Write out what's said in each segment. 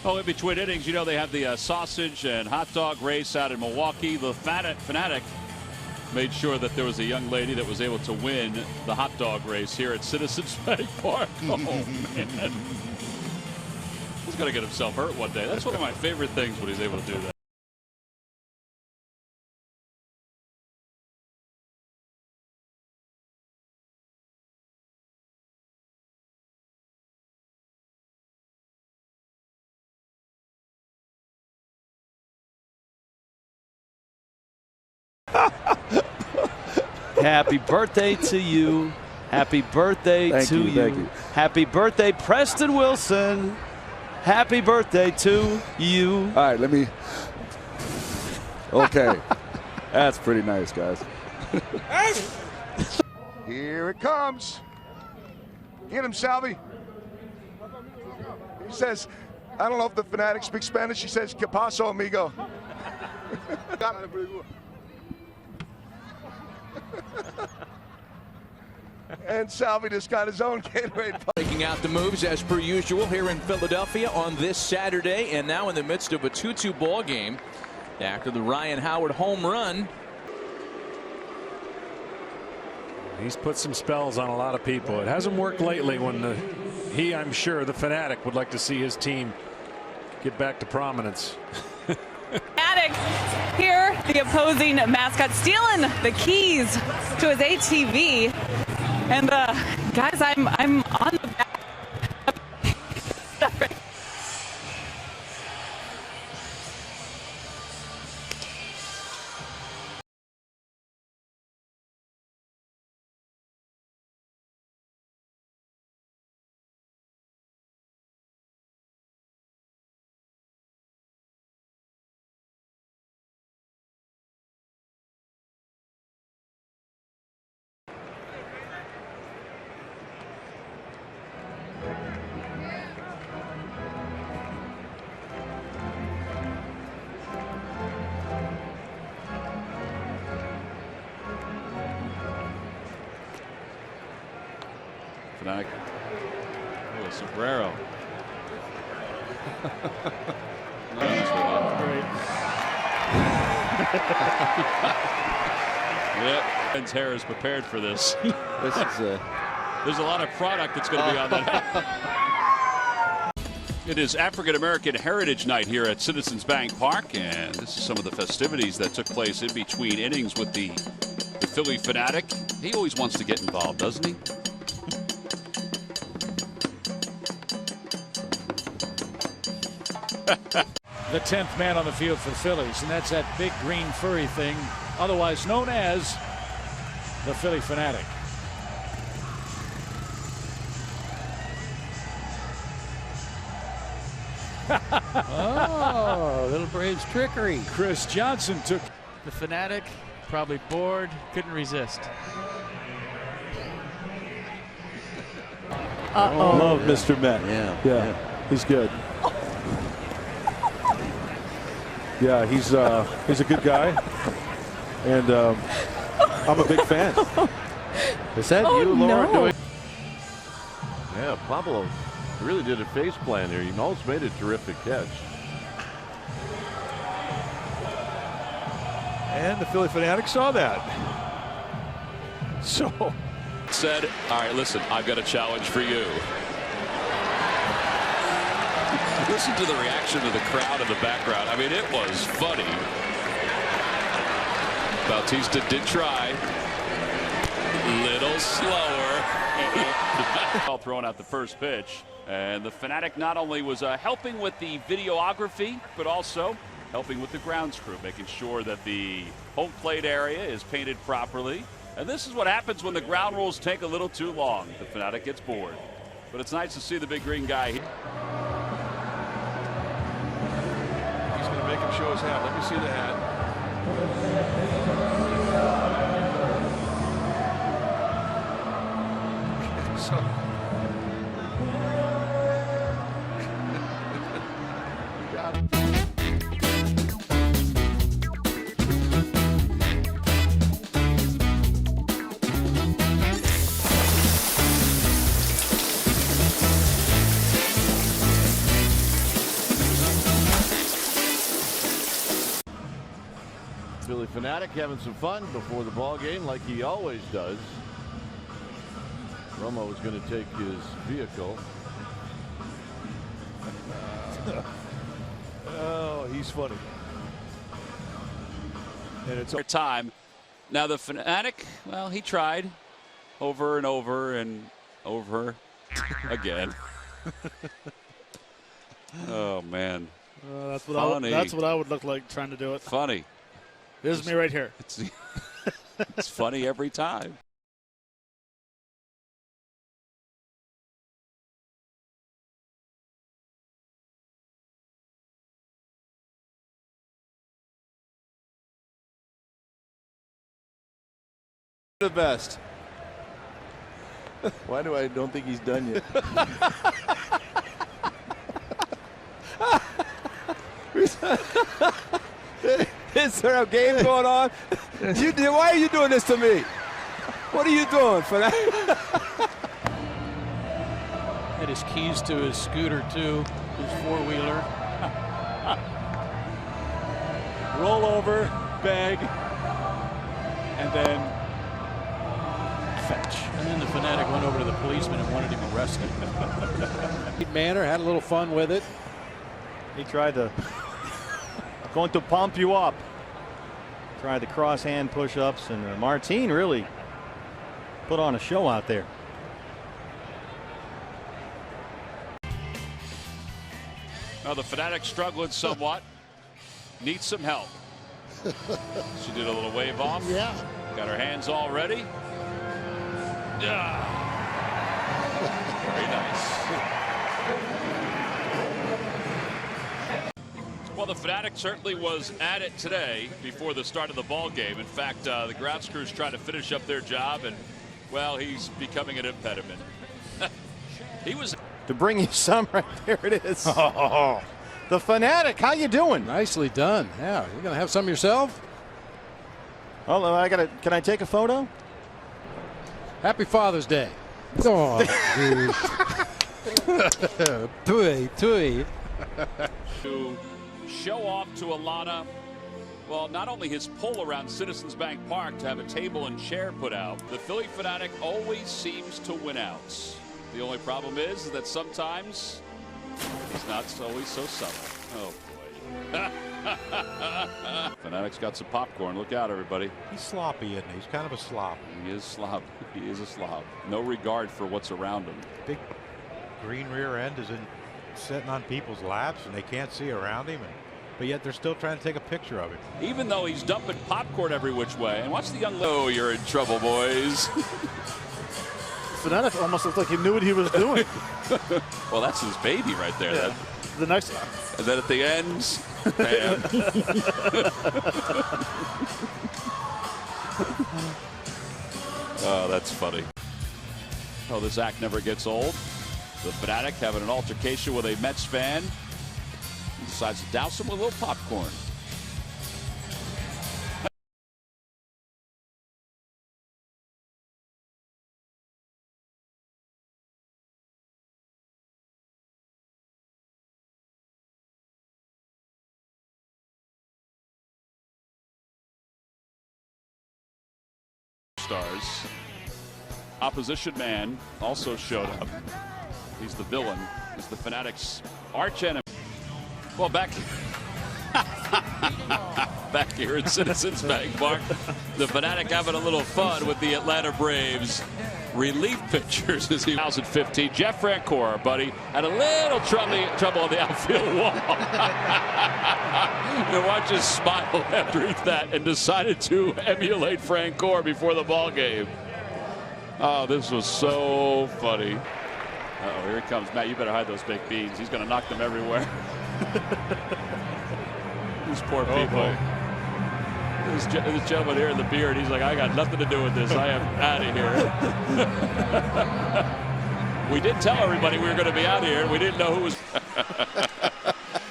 Oh, in between innings, you know, they have the sausage and hot dog race out in Milwaukee. The Phanatic made sure that there was a young lady that was able to win the hot dog race here at Citizens Bank Park. Oh, man. He's going to get himself hurt one day. That's one of my favorite things when he's able to do that. Happy birthday to you. Happy birthday to you. Thank you. Happy birthday, Preston Wilson. Happy birthday to you. All right, let me. Okay. That's pretty nice, guys. Here it comes. Get him, Salvi. He says, I don't know if the Phanatic speaks Spanish. He says, "Que paso, amigo?" And Salvi just got his own Gatorade. Taking out the moves as per usual here in Philadelphia on this Saturday, and now in the midst of a 2-2 ball game after the Ryan Howard home run. He's put some spells on a lot of people. It hasn't worked lately when I'm sure, the Phanatic would like to see his team get back to prominence. Antics here, the opposing mascot stealing the keys to his ATV. And guys, I'm on the back. Phanatic. Oh, sombrero. Yeah, Ben's hair is prepared for this. This is There's a lot of product that's going to be on that. It is African American Heritage Night here at Citizens Bank Park, and this is some of the festivities that took place in between innings with the Philly Phanatic. He always wants to get involved, doesn't he? The 10th man on the field for the Phillies, and that's that big green furry thing, otherwise known as the Philly Phanatic. Oh, little Braves trickery. Chris Johnson took The Phanatic, probably bored, couldn't resist. love Mr. Met. Yeah, he's good. Yeah, he's a good guy, and I'm a big fan. Is that you, Laura? No. Doing? Yeah, Pablo really did a face plan there. He almost made a terrific catch. And the Philly Phanatic saw that. So Said, all right, listen, I've got a challenge for you. Listen to the reaction of the crowd in the background. I mean, it was funny. Bautista did try. Little slower. Throwing out the first pitch. And the Phanatic not only was helping with the videography, but also helping with the grounds crew, making sure that the home plate area is painted properly. And this is what happens when the ground rules take a little too long. The Phanatic gets bored. But it's nice to see the big green guy here. He's going to make him show his hat. Let me see the hat. Got it. Phanatic having some fun before the ball game, like he always does. Romo is going to take his vehicle. Oh, he's funny. And it's Their time. Now the Phanatic, well, he tried over and over and over again. Oh man. That's Funny. what I would look like trying to do it. Funny. This is me right here. It's funny every time. The best. Why do I don't think he's done yet? Is there a game going on? Why are you doing this to me? What are you doing for that? Had his keys to his scooter too, his four-wheeler. Roll over, bag, and then fetch. And then the Phanatic went over to the policeman and wanted him arrested. Manner had a little fun with it. He tried to going to pump you up. Tried the cross hand push-ups, and Martin really put on a show out there. Now the Phanatic struggling somewhat. Needs some help. She did a little wave off. Yeah. Got her hands all ready. Yeah. Very nice. Well, the Phanatic certainly was at it today before the start of the ball game. In fact, the grounds crews trying to finish up their job, and well, he's becoming an impediment. He was To bring you some right there it is. Oh, the Phanatic, how you doing? Nicely done. Yeah, you're gonna have some yourself. Oh, can I take a photo? Happy Father's Day. Oh, dude. Tui. To show off to Alana, well, not only his pull around Citizens Bank Park to have a table and chair put out, the Philly Phanatic always seems to win outs. The only problem is that sometimes he's not always so subtle. Oh boy. Phanatic's got some popcorn. Look out, everybody. He's sloppy, isn't he? He's kind of a slop. He is slob. He is a slob. No regard for what's around him. Big green rear end is sitting on people's laps, and they can't see around him. But yet they're still trying to take a picture of him. Even though he's dumping popcorn every which way. And watch the young. Oh, you're in trouble, boys. Phanatic almost looked like he knew what he was doing. Well, that's his baby right there. Yeah. The next. And then at the ends, bam. Oh, that's funny. Oh, this act never gets old. The Phanatic having an altercation with a Mets fan. He decides to douse him with a little popcorn. Stars. Opposition man also showed up. He's the villain. He's the Phanatic's arch enemy. Well, back here at Citizens Bank Park, the Phanatic having a little fun with the Atlanta Braves relief pitchers as he 2015. Jeff Francoeur, our buddy, had a little trouble on the outfield wall. And watch his smile after that and decided to emulate Francoeur before the ball game. Oh, this was so funny. Uh-oh, here he comes. Matt, you better hide those baked beans. He's going to knock them everywhere. These poor people. This gentleman here in the beard, he's like, I got nothing to do with this. I am out of here. We did tell everybody we were going to be out here. We didn't know who was.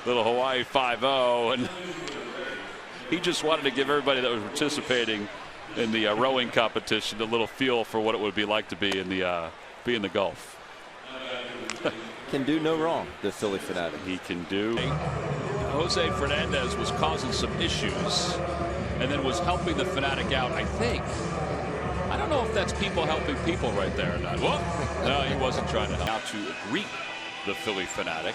Little Hawaii 5-0. And he just wanted to give everybody that was participating in the rowing competition a little feel for what it would be like to be in the Gulf. Can do no wrong, the Philly Phanatic. He can do. Jose Fernandez was causing some issues and then was helping the Phanatic out, I think. I don't know if that's people helping people right there or not. Well, no, he wasn't trying to help. Now to greet the Philly Phanatic.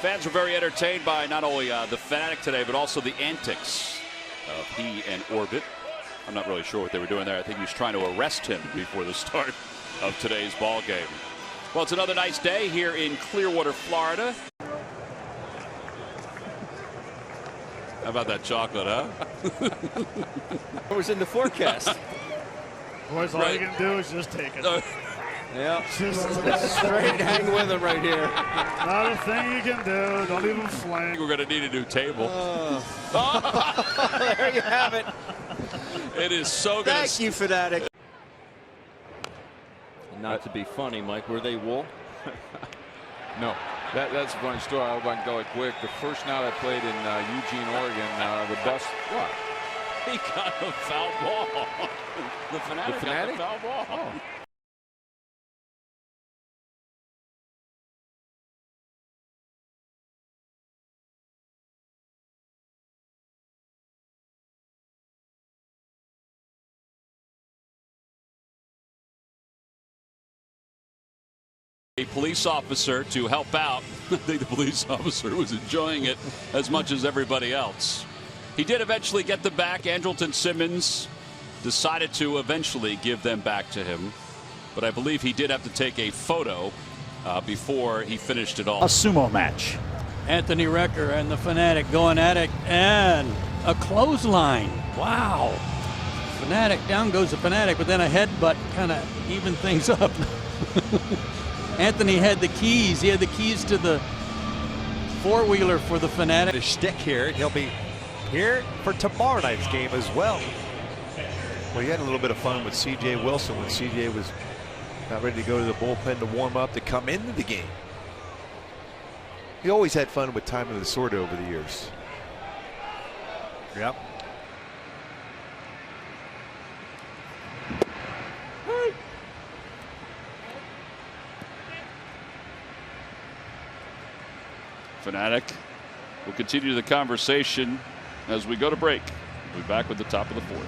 Fans were very entertained by not only the Phanatic today, but also the antics of he and Orbit. I'm not really sure what they were doing there. I think he was trying to arrest him before the start of today's ball game. Well, it's another nice day here in Clearwater, Florida. How about that chocolate, huh? It was in the forecast. Boys, all you can do is just take it. Yeah. Just straight hang with him right here. Not a thing you can do. Don't even flank. We're going to need a new table. There you have it. It is so good. Thank you, Phanatic. Not to be funny, Mike, were they wool? No. That's a funny story. I went going quick. The first night I played in Eugene, Oregon, the bus. What? He got a foul ball. The Phanatic got the foul ball. Oh. A police officer to help out. I think the police officer was enjoying it as much as everybody else. He did eventually get them back. Andrelton Simmons decided to eventually give them back to him. But I believe he did have to take a photo before he finished it all. A sumo match. Anthony Recker and the Phanatic going at it, and a clothesline. Wow. Phanatic, down goes the Phanatic, but then a headbutt kind of evened things up. Anthony had the keys. He had the keys to the four-wheeler for the Phanatic. The shtick here. He'll be here for tomorrow night's game as well. Well, he had a little bit of fun with C.J. Wilson when C.J. was not ready to go to the bullpen to warm up to come into the game. He always had fun with Time of the Sword over the years. Yep. Phanatic will continue the conversation as we go to break. We'll be back with the top of the fourth.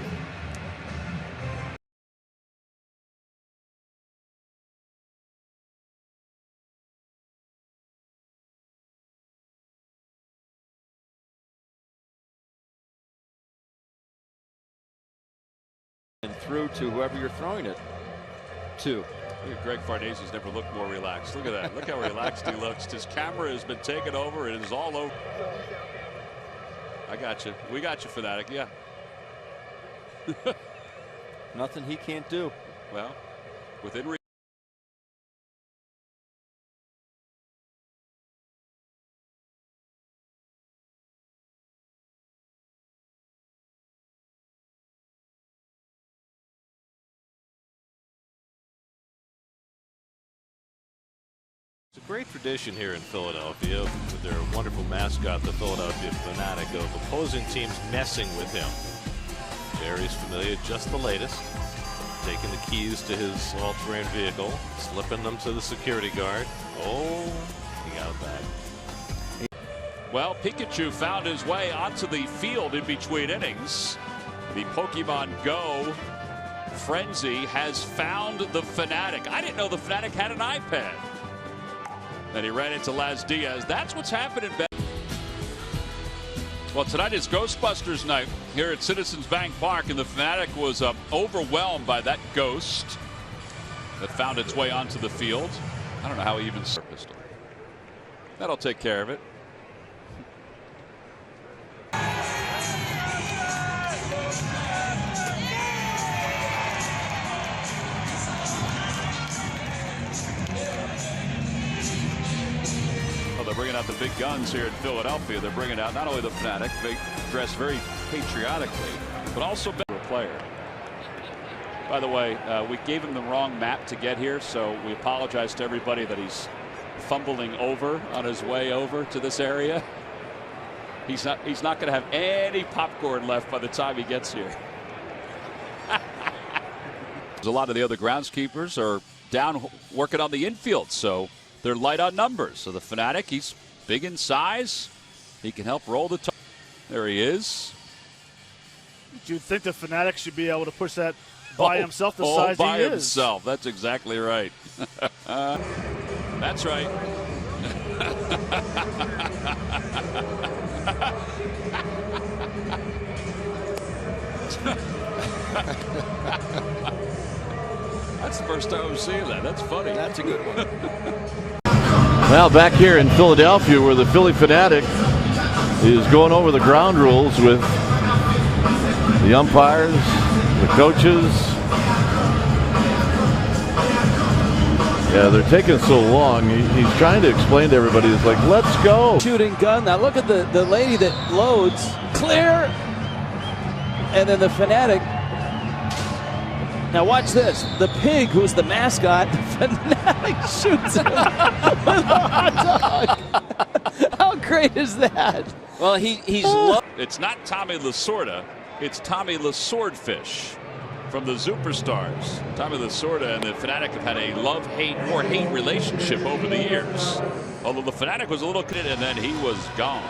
And through to whoever you're throwing it to. Greg Farnese's never looked more relaxed. Look at that. Look how relaxed he looks. His camera has been taken over. It is all over. I got you. We got you, Phanatic. Yeah. Nothing he can't do. Well, within reason. It's a great tradition here in Philadelphia with their wonderful mascot, the Philadelphia Phanatic, of opposing teams messing with him. Jerry's familiar, just the latest. Taking the keys to his all-terrain vehicle, slipping them to the security guard. Oh, he got it back. Well, Pikachu found his way onto the field in between innings. The Pokemon Go frenzy has found the Phanatic. I didn't know the Phanatic had an iPad. And he ran into Laz Diaz. That's what's happening. Well, tonight is Ghostbusters night here at Citizens Bank Park, and the Phanatic was overwhelmed by that ghost that found its way onto the field. I don't know how he even saw a pistol. That'll take care of it. They're bringing out the big guns here in Philadelphia. They're bringing out not only the Phanatic, they dress very patriotically, but also a player. By the way, we gave him the wrong map to get here, so we apologize to everybody that he's fumbling over on his way over to this area. He's not going to have any popcorn left by the time he gets here. A lot of the other groundskeepers are down working on the infield, so they're light on numbers. So the Phanatic, he's big in size. He can help roll the. There he is. You'd think the Phanatic should be able to push that by himself the size by he is. himself. That's exactly right. That's right. That's the first time I've seen that. That's funny. That's a good one. Well, back here in Philadelphia, where the Philly Phanatic is going over the ground rules with the umpires, the coaches. Yeah, they're taking so long. He's trying to explain to everybody. It's like, let's go. Shooting gun. Now look at the lady that loads. Clear. And then the Phanatic. Now watch this. The pig, who's the mascot, the Phanatic shoots him with a hot dog. How great is that? Well, he's low. It's not Tommy Lasorda. It's Tommy Swordfish from the Superstars. Tommy Lasorda and the Phanatic have had a love-hate or hate relationship over the years. Although the Phanatic was a little kid and then he was gone.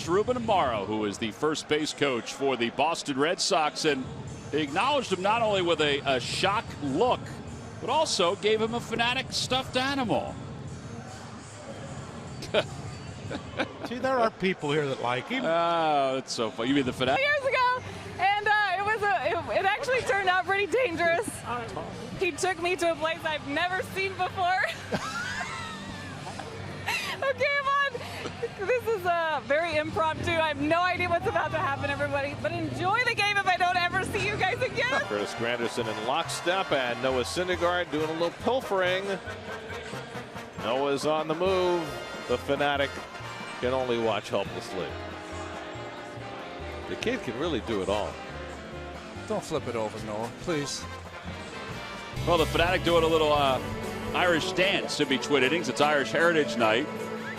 Ruben Amaro, who is the first base coach for the Boston Red Sox, and they acknowledged him not only with a shocked look, but also gave him a Phanatic stuffed animal. See, there are people here that like him. Oh, it's so funny. You mean the Phanatic? Years ago, and it actually turned out pretty dangerous. He took me to a place I've never seen before. Okay, I'm on. This is very impromptu. I have no idea what's about to happen, everybody. But enjoy the game if I don't ever see you guys again. Curtis Granderson in lockstep, and Noah Syndergaard doing a little pilfering. Noah's on the move. The Phanatic can only watch helplessly. The kid can really do it all. Don't flip it over, Noah, please. Well, the Phanatic doing a little Irish dance in between innings. It's Irish Heritage Night.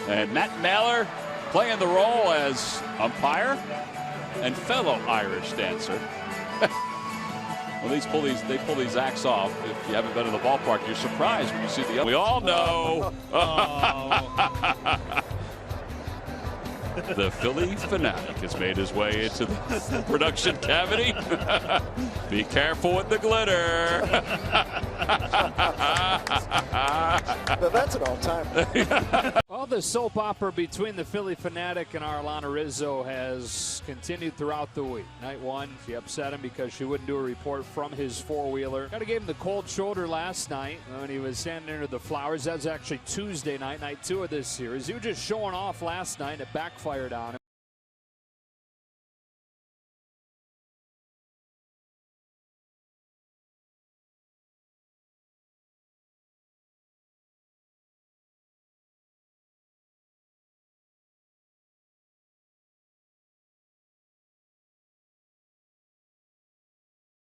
And Matt Mailer playing the role as umpire and fellow Irish dancer. Well, they pull these acts off. If you haven't been to the ballpark, you're surprised when you see the. We all know. The Philly Phanatic has made his way into the production cavity. Be careful with the glitter. That's an all-time. Well, the soap opera between the Philly Phanatic and Arlana Rizzo has continued throughout the week. Night one, she upset him because she wouldn't do a report from his four-wheeler. Kind of gave him the cold shoulder last night when he was standing under the flowers. That was actually Tuesday night, night two of this series. He was just showing off last night. It backfired on him.